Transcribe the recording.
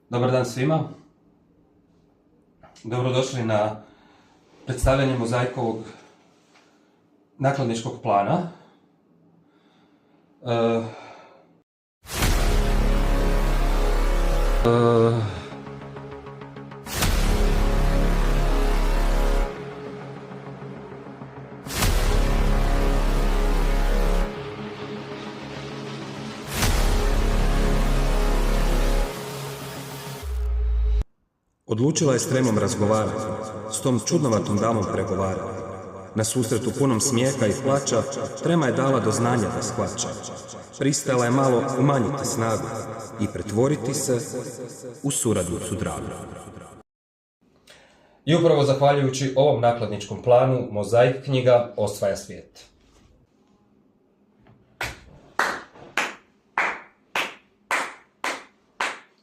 Dobar dan svima. Dobrodošli na predstavljanje Mozaikovog nakladničkog plana. Odlučila je s Tremom razgovarati, s tom čudnovatom damom pregovarati. Na susretu punom smijeha i plača, Trema je dala do znanja da shvaća. Pristala je malo umanjiti snagu i pretvoriti se u suradnicu dragu. I upravo zahvaljujući ovom nakladničkom planu, Mozaik knjiga osvaja svijet.